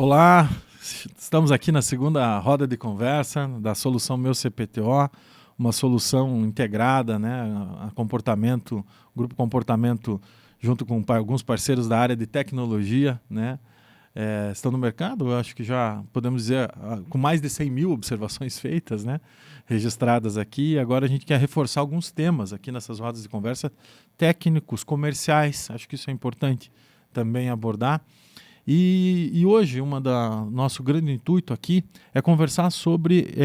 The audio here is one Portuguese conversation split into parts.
Olá, estamos aqui na segunda roda de conversa da solução Meu CPTO, uma solução integrada, né, a comportamento, grupo comportamento junto com alguns parceiros da área de tecnologia, né, estão no mercado, eu acho que já podemos dizer, com mais de 100 mil observações feitas, né, registradas aqui. Agora a gente quer reforçar alguns temas aqui nessas rodas de conversa técnicos, comerciais, acho que isso é importante também abordar. E hoje, nosso grande intuito aqui é conversar sobre,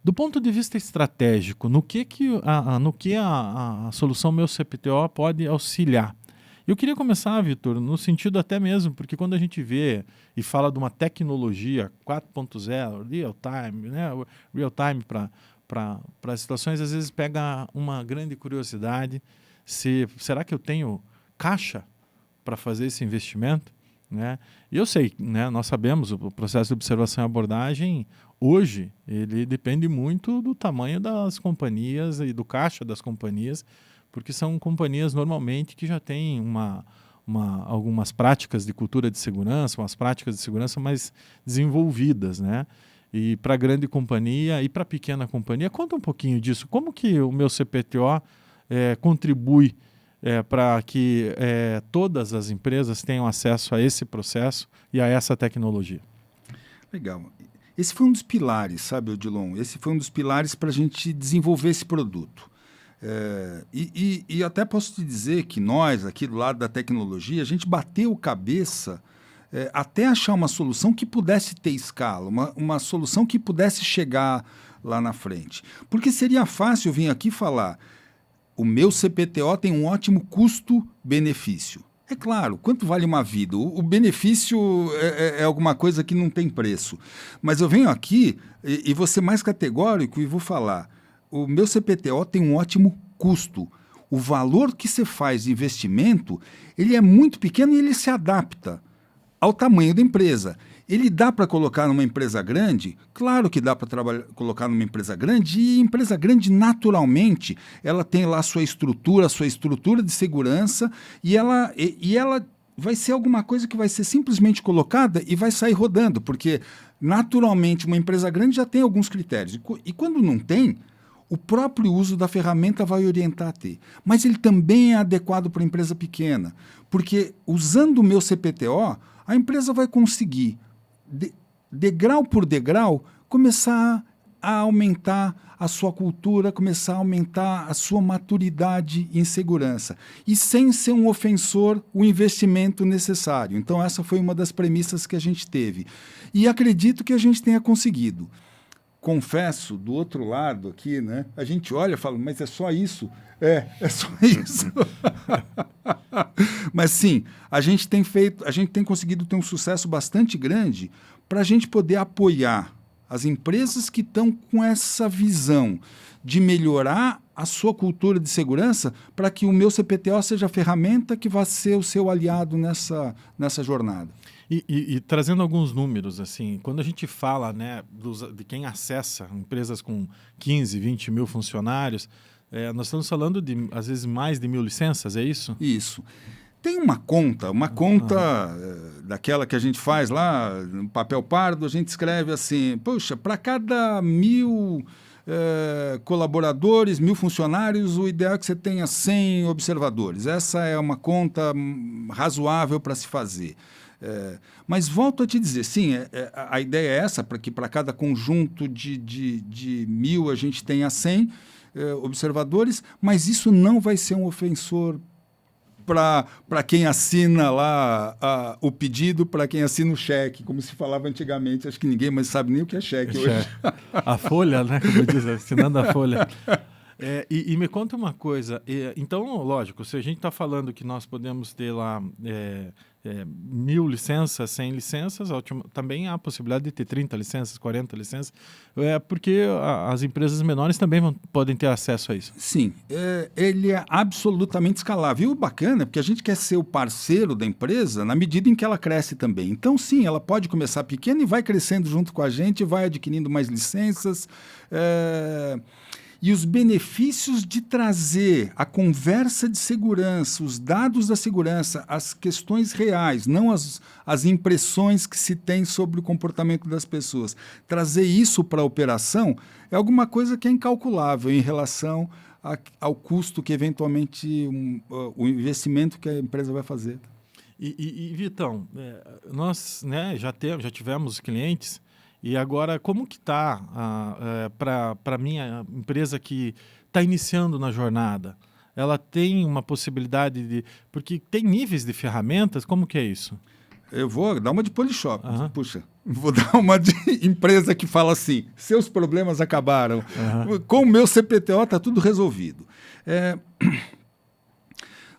do ponto de vista estratégico, no que a solução Meu CPTO pode auxiliar. Eu queria começar, Vitor, no sentido até mesmo, porque quando a gente vê e fala de uma tecnologia 4.0, real-time, né? Real-time para as situações, às vezes pega uma grande curiosidade, será que eu tenho caixa para fazer esse investimento? Né? E eu sei, né, nós sabemos, o processo de observação e abordagem, hoje, ele depende muito do tamanho das companhias e do caixa das companhias, porque são companhias normalmente que já têm algumas práticas de cultura de segurança, umas práticas de segurança mais desenvolvidas, né? E para grande companhia e para pequena companhia, conta um pouquinho disso. Como que o Meu CPTO contribui para que todas as empresas tenham acesso a esse processo e a essa tecnologia? Legal. Esse foi um dos pilares, sabe, Odilon? Esse foi um dos pilares para a gente desenvolver esse produto. E até posso te dizer que nós, aqui do lado da tecnologia, a gente bateu cabeça até achar uma solução que pudesse ter escala, uma solução que pudesse chegar lá na frente. Porque seria fácil vir aqui falar: o meu CPTO tem um ótimo custo-benefício. É claro, quanto vale uma vida? O benefício é alguma coisa que não tem preço. Mas eu venho aqui e vou ser mais categórico e vou falar: o meu CPTO tem um ótimo custo. O valor que você faz de investimento, ele é muito pequeno e ele se adapta ao tamanho da empresa. Ele dá para colocar numa empresa grande? Claro que dá para colocar numa empresa grande, e empresa grande, naturalmente, ela tem lá a sua estrutura de segurança, e ela vai ser alguma coisa que vai ser simplesmente colocada e vai sair rodando, porque, naturalmente, uma empresa grande já tem alguns critérios. E quando não tem, o próprio uso da ferramenta vai orientar a ter. Mas ele também é adequado para a empresa pequena, porque, usando o Meu CPTO, a empresa vai conseguir, degrau por degrau, começar a aumentar a sua cultura, começar a aumentar a sua maturidade em segurança. E sem ser um ofensor, o investimento necessário. Então, essa foi uma das premissas que a gente teve. E acredito que a gente tenha conseguido. Confesso, do outro lado aqui, né, a gente olha e fala: mas é só isso? É só isso. Mas sim, a gente tem conseguido ter um sucesso bastante grande para a gente poder apoiar as empresas que estão com essa visão de melhorar a sua cultura de segurança, para que o Meu CPTO seja a ferramenta que vai ser o seu aliado nessa jornada. E trazendo alguns números, assim, quando a gente fala, né, de quem acessa empresas com 15, 20 mil funcionários, nós estamos falando de, às vezes, mais de 1.000 licenças, é isso? Isso. Tem uma conta daquela que a gente faz lá no papel pardo, a gente escreve assim: poxa, para cada 1.000 colaboradores, 1.000 funcionários, o ideal é que você tenha 100 observadores. Essa é uma conta razoável para se fazer. Mas volto a te dizer, sim, a ideia é essa, para que para cada conjunto de 1.000 a gente tenha 100 observadores, mas isso não vai ser um ofensor para quem assina lá o pedido, para quem assina o cheque, como se falava antigamente. Acho que ninguém mais sabe nem o que é cheque hoje. A folha, né, como diz, assinando a folha. E me conta uma coisa, então, lógico, se a gente está falando que nós podemos ter lá 1.000 licenças, 100 licenças, também há a possibilidade de ter 30 licenças, 40 licenças, porque as empresas menores também podem ter acesso a isso. Sim, ele é absolutamente escalável. E o bacana é porque a gente quer ser o parceiro da empresa na medida em que ela cresce também. Então, sim, ela pode começar pequena e vai crescendo junto com a gente, vai adquirindo mais licenças. E os benefícios de trazer a conversa de segurança, os dados da segurança, as questões reais, não as impressões que se tem sobre o comportamento das pessoas, trazer isso para a operação é alguma coisa que é incalculável em relação ao custo que eventualmente o investimento que a empresa vai fazer. E Vitão, nós, né, já tivemos clientes, e agora como que está para a minha empresa que está iniciando na jornada? Ela tem uma possibilidade de... Porque tem níveis de ferramentas, como que é isso? Eu vou dar uma de Polishop. Puxa, vou dar uma de empresa que fala assim, seus problemas acabaram. Com o meu CPTO está tudo resolvido.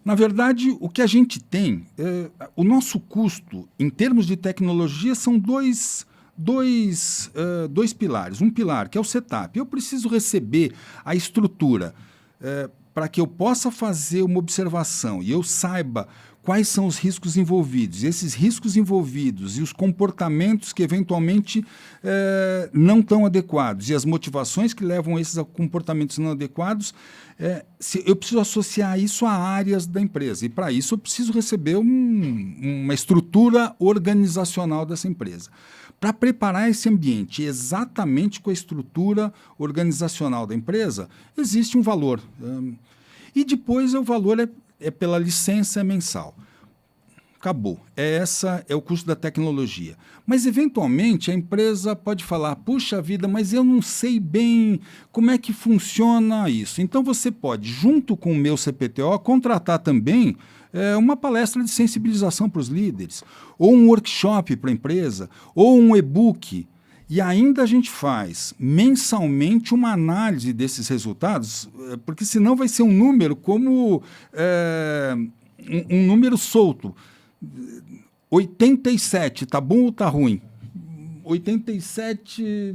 Na verdade, o que a gente tem, o nosso custo, em termos de tecnologia, são dois pilares. Um pilar, que é o setup. Eu preciso receber a estrutura para que eu possa fazer uma observação e eu saiba quais são os riscos envolvidos. Esses riscos envolvidos e os comportamentos que eventualmente não estão adequados e as motivações que levam a esses comportamentos não adequados, eu preciso associar isso a áreas da empresa. E, para isso, eu preciso receber uma estrutura organizacional dessa empresa. Para preparar esse ambiente exatamente com a estrutura organizacional da empresa, existe um valor. E depois o valor é pela licença mensal. Acabou. Essa é o custo da tecnologia. Mas, eventualmente, a empresa pode falar, puxa vida, mas eu não sei bem como é que funciona isso. Então, você pode, junto com o meu CPTO, contratar também uma palestra de sensibilização para os líderes, ou um workshop para a empresa, ou um e-book. E ainda a gente faz mensalmente uma análise desses resultados, porque senão vai ser um número como um número solto. 87, tá bom ou tá ruim? 87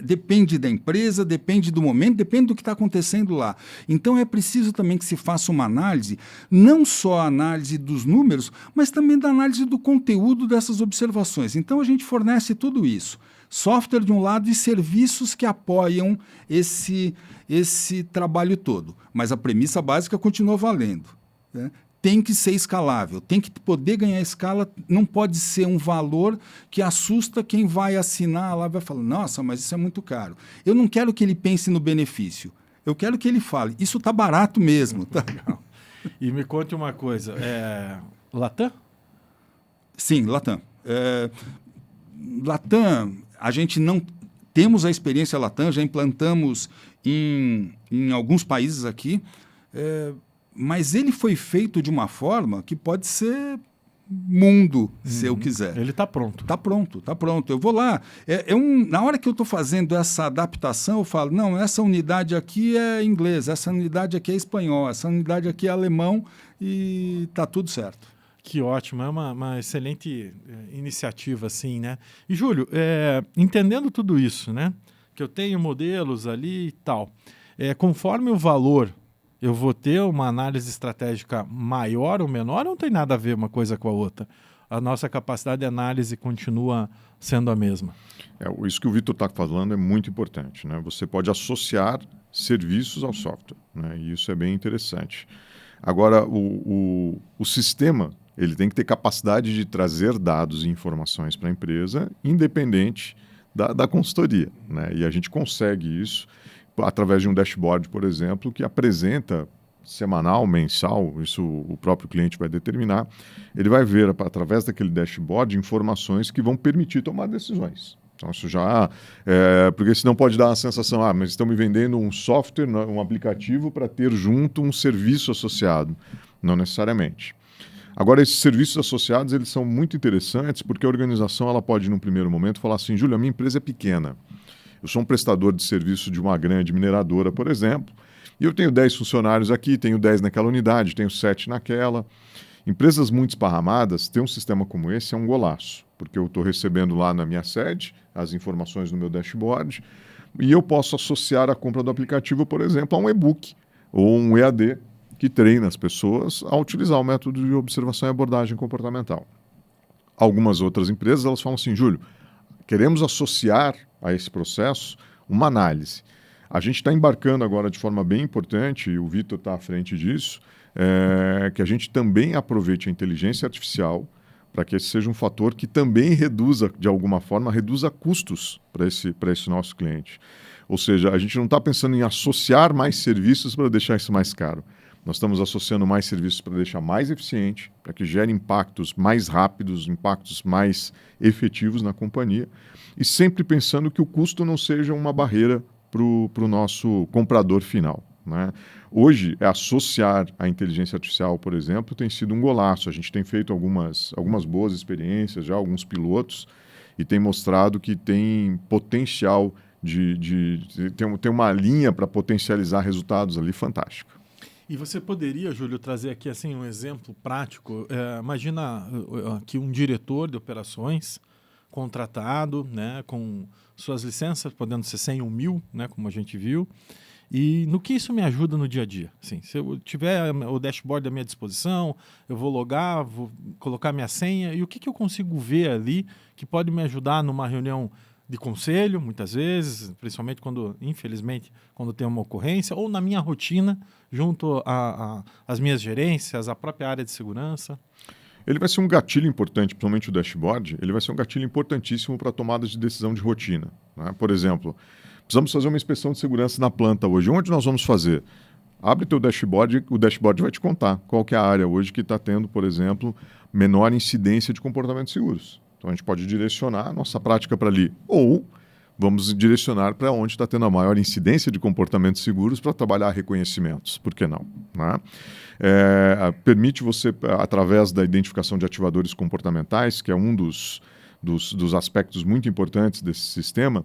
depende da empresa, depende do momento, depende do que está acontecendo lá. Então é preciso também que se faça uma análise, não só a análise dos números, mas também da análise do conteúdo dessas observações. Então a gente fornece tudo isso. Software de um lado e serviços que apoiam esse trabalho todo. Mas a premissa básica continua valendo, né? Tem que ser escalável, tem que poder ganhar escala, não pode ser um valor que assusta quem vai assinar lá, vai falar, nossa, mas isso é muito caro. Eu não quero que ele pense no benefício, eu quero que ele fale, isso está barato mesmo. Tá? E me conte uma coisa, Latam? Sim, Latam. Latam, a gente não... Temos a experiência Latam, já implantamos em alguns países aqui, mas ele foi feito de uma forma que pode ser mundo, se eu quiser. Ele está pronto. Está pronto, está pronto. Eu vou lá. Na hora que eu estou fazendo essa adaptação, eu falo, não, essa unidade aqui é inglês, essa unidade aqui é espanhol, essa unidade aqui é alemão e está tudo certo. Que ótimo, é uma excelente iniciativa, assim, né? E, Júlio, entendendo tudo isso, né? Que eu tenho modelos ali e tal, conforme o valor... Eu vou ter uma análise estratégica maior ou menor ou não tem nada a ver uma coisa com a outra? A nossa capacidade de análise continua sendo a mesma? Isso que o Vitor está falando é muito importante, né? Você pode associar serviços ao software, né? E isso é bem interessante. Agora, o sistema ele tem que ter capacidade de trazer dados e informações para a empresa, independente da consultoria, né? E a gente consegue isso através de um dashboard, por exemplo, que apresenta semanal, mensal, isso o próprio cliente vai determinar, ele vai ver, através daquele dashboard, informações que vão permitir tomar decisões. Então, isso já... porque senão pode dar uma sensação, mas estão me vendendo um software, um aplicativo para ter junto um serviço associado. Não necessariamente. Agora, esses serviços associados, eles são muito interessantes porque a organização ela pode, num primeiro momento, falar assim, Júlio, a minha empresa é pequena. Eu sou um prestador de serviço de uma grande mineradora, por exemplo, e eu tenho 10 funcionários aqui, tenho 10 naquela unidade, tenho 7 naquela. Empresas muito esparramadas, ter um sistema como esse é um golaço, porque eu estou recebendo lá na minha sede as informações no meu dashboard e eu posso associar a compra do aplicativo, por exemplo, a um e-book ou um EAD que treina as pessoas a utilizar o método de observação e abordagem comportamental. Algumas outras empresas elas falam assim, Júlio, queremos associar a esse processo uma análise. A gente está embarcando agora de forma bem importante, e o Vitor está à frente disso, que a gente também aproveite a inteligência artificial para que esse seja um fator que também reduza, de alguma forma, reduza custos para esse nosso cliente. Ou seja, a gente não está pensando em associar mais serviços para deixar isso mais caro. Nós estamos associando mais serviços para deixar mais eficiente, para que gere impactos mais rápidos, impactos mais efetivos na companhia, e sempre pensando que o custo não seja uma barreira para o nosso comprador final, né? Hoje, associar a inteligência artificial, por exemplo, tem sido um golaço. A gente tem feito algumas boas experiências, já alguns pilotos, e tem mostrado que tem potencial tem uma linha para potencializar resultados ali fantástica. E você poderia, Júlio, trazer aqui assim, um exemplo prático? Imagina aqui um diretor de operações contratado, né, com suas licenças, podendo ser 100 ou 1000, né, como a gente viu. E no que isso me ajuda no dia a dia? Assim, se eu tiver o dashboard à minha disposição, eu vou logar, vou colocar minha senha, e o que eu consigo ver ali que pode me ajudar numa reunião de conselho, muitas vezes, principalmente quando, infelizmente, quando tem uma ocorrência, ou na minha rotina, junto às minhas gerências, à própria área de segurança? Ele vai ser um gatilho importante, principalmente o dashboard, ele vai ser um gatilho importantíssimo para tomadas de decisão de rotina, né? Por exemplo, precisamos fazer uma inspeção de segurança na planta hoje. Onde nós vamos fazer? Abre teu dashboard, o dashboard vai te contar qual que é a área hoje que está tendo, por exemplo, menor incidência de comportamentos seguros. Então a gente pode direcionar a nossa prática para ali. Ou vamos direcionar para onde está tendo a maior incidência de comportamentos seguros para trabalhar reconhecimentos. Por que não, né? Permite você, através da identificação de ativadores comportamentais, que é um dos aspectos muito importantes desse sistema,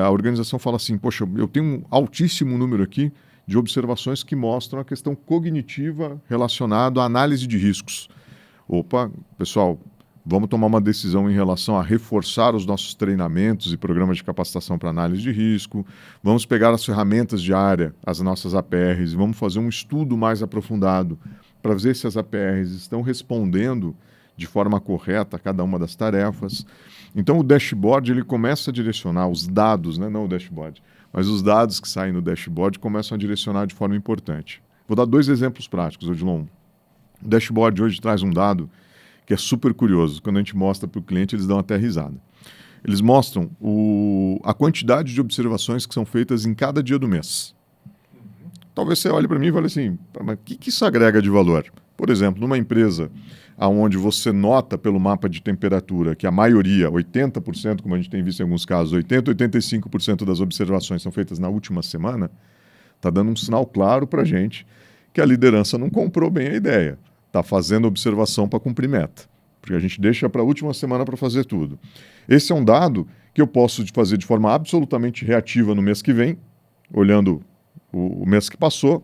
a organização fala assim, poxa, eu tenho um altíssimo número aqui de observações que mostram a questão cognitiva relacionada à análise de riscos. Opa, pessoal, vamos tomar uma decisão em relação a reforçar os nossos treinamentos e programas de capacitação para análise de risco, vamos pegar as ferramentas de área, as nossas APRs, e vamos fazer um estudo mais aprofundado para ver se as APRs estão respondendo de forma correta a cada uma das tarefas. Então o dashboard ele começa a direcionar os dados, né? Não o dashboard, mas os dados que saem no dashboard começam a direcionar de forma importante. Vou dar 2 exemplos práticos, Odilon. O dashboard hoje traz um dado que é super curioso. Quando a gente mostra para o cliente, eles dão até risada. Eles mostram a quantidade de observações que são feitas em cada dia do mês. Talvez você olhe para mim e fale assim, mas o que isso agrega de valor? Por exemplo, numa empresa onde você nota pelo mapa de temperatura que a maioria, 80%, como a gente tem visto em alguns casos, 80%, 85% das observações são feitas na última semana, está dando um sinal claro para a gente que a liderança não comprou bem a ideia. Está fazendo observação para cumprir meta, porque a gente deixa para a última semana para fazer tudo. Esse é um dado que eu posso fazer de forma absolutamente reativa no mês que vem, olhando o mês que passou,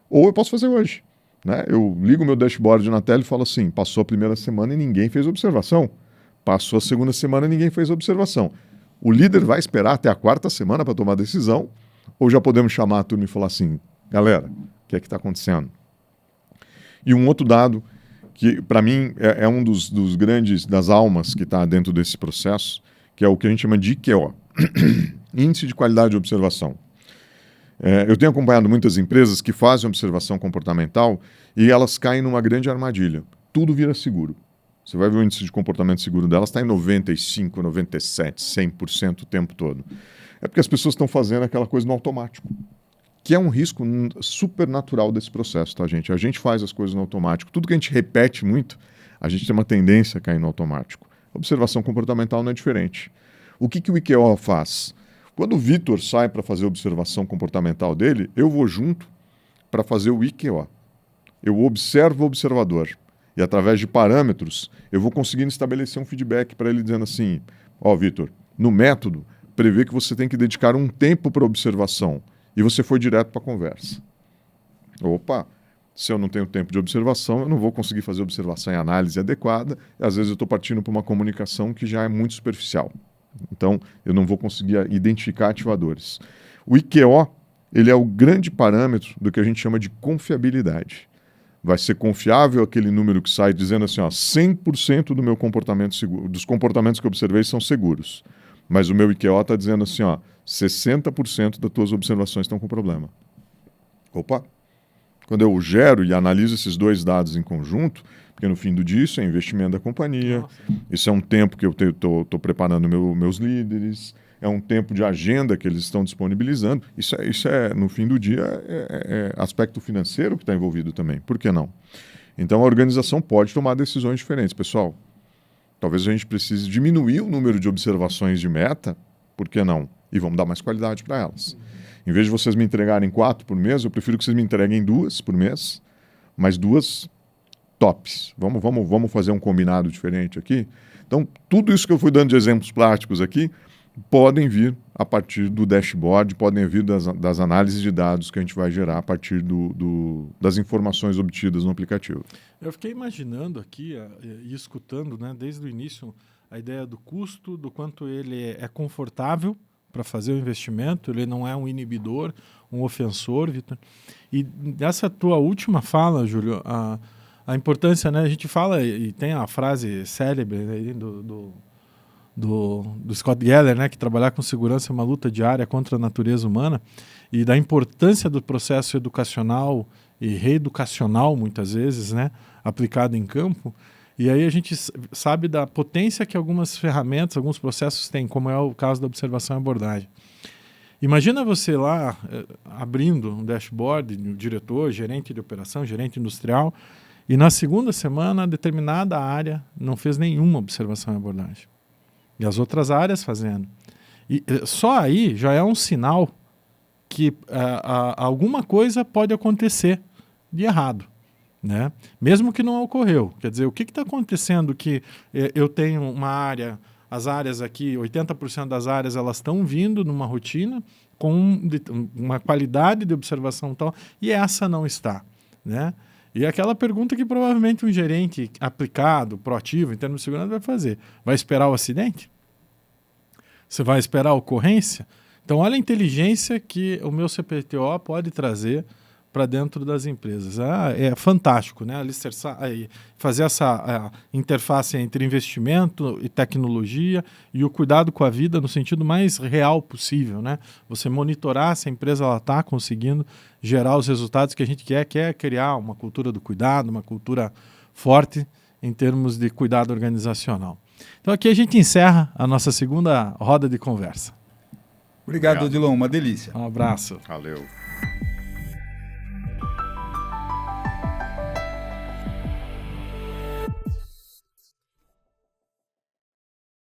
ou eu posso fazer hoje, né? Eu ligo meu dashboard na tela e falo assim, passou a primeira semana e ninguém fez observação, passou a segunda semana e ninguém fez observação. O líder vai esperar até a 4ª semana para tomar decisão, ou já podemos chamar a turma e falar assim, galera, o que é que está acontecendo? E um outro dado que, para mim, é um dos grandes, das almas que está dentro desse processo, que é o que a gente chama de IQO, Índice de Qualidade de Observação. Eu tenho acompanhado muitas empresas que fazem observação comportamental e elas caem numa grande armadilha. Tudo vira seguro. Você vai ver o índice de comportamento seguro delas está em 95%, 97%, 100% o tempo todo. É porque as pessoas estão fazendo aquela coisa no automático, que é um risco super natural desse processo, tá, gente? A gente faz as coisas no automático. Tudo que a gente repete muito, a gente tem uma tendência a cair no automático. Observação comportamental não é diferente. O que o IQO faz? Quando o Vitor sai para fazer a observação comportamental dele, eu vou junto para fazer o IQO. Eu observo o observador. E através de parâmetros, eu vou conseguindo estabelecer um feedback para ele dizendo assim, Vitor, no método, prevê que você tem que dedicar um tempo para observação. E você foi direto para a conversa. Opa, se eu não tenho tempo de observação, eu não vou conseguir fazer observação e análise adequada. E às vezes eu estou partindo para uma comunicação que já é muito superficial. Então, eu não vou conseguir identificar ativadores. O IQO, ele é o grande parâmetro do que a gente chama de confiabilidade. Vai ser confiável aquele número que sai dizendo assim, 100% do meu comportamento seguro, dos comportamentos que eu observei são seguros. Mas o meu IQO está dizendo assim, 60% das tuas observações estão com problema. Opa! Quando eu gero e analiso esses dois dados em conjunto, porque no fim do dia isso é investimento da companhia, isso é um tempo que eu estou preparando meus líderes, é um tempo de agenda que eles estão disponibilizando. Isso é no fim do dia, é aspecto financeiro que está envolvido também. Por que não? Então a organização pode tomar decisões diferentes. Pessoal, talvez a gente precise diminuir o número de observações de meta, por que não? E vamos dar mais qualidade para elas. Em vez de vocês me entregarem 4 por mês, eu prefiro que vocês me entreguem 2 por mês, mas 2 tops. Vamos fazer um combinado diferente aqui? Então, tudo isso que eu fui dando de exemplos práticos aqui, podem vir a partir do dashboard, podem vir das análises de dados que a gente vai gerar a partir das informações obtidas no aplicativo. Eu fiquei imaginando aqui e escutando, né, desde o início a ideia do custo, do quanto ele é confortável para fazer o investimento, ele não é um inibidor, um ofensor, Vitor. E nessa tua última fala, Júlio, a importância, né, a gente fala, e tem a frase célebre aí do Scott Geller, né, que trabalhar com segurança é uma luta diária contra a natureza humana, e da importância do processo educacional e reeducacional, muitas vezes, né, aplicado em campo. E aí a gente sabe da potência que algumas ferramentas, alguns processos têm, como é o caso da observação e abordagem. Imagina você lá abrindo um dashboard, o diretor, gerente de operação, gerente industrial, e na segunda semana determinada área não fez nenhuma observação e abordagem. E as outras áreas fazendo. E só aí já é um sinal que alguma coisa pode acontecer de errado, né? Mesmo que não ocorreu. Quer dizer, o que está acontecendo que eu tenho uma área, as áreas aqui, 80% das áreas elas estão vindo numa rotina com uma qualidade de observação tal, e essa não está, né? E aquela pergunta que provavelmente um gerente aplicado, proativo, em termos de segurança, vai fazer. Vai esperar o acidente? Você vai esperar a ocorrência? Então, olha a inteligência que o meu CPTO pode trazer para dentro das empresas. É fantástico, né? Fazer essa interface entre investimento e tecnologia e o cuidado com a vida no sentido mais real possível, né? Você monitorar se a empresa está conseguindo gerar os resultados que a gente quer criar uma cultura do cuidado, uma cultura forte em termos de cuidado organizacional. Então aqui a gente encerra a nossa segunda roda de conversa. Obrigado, Odilon. Uma delícia. Um abraço. Valeu.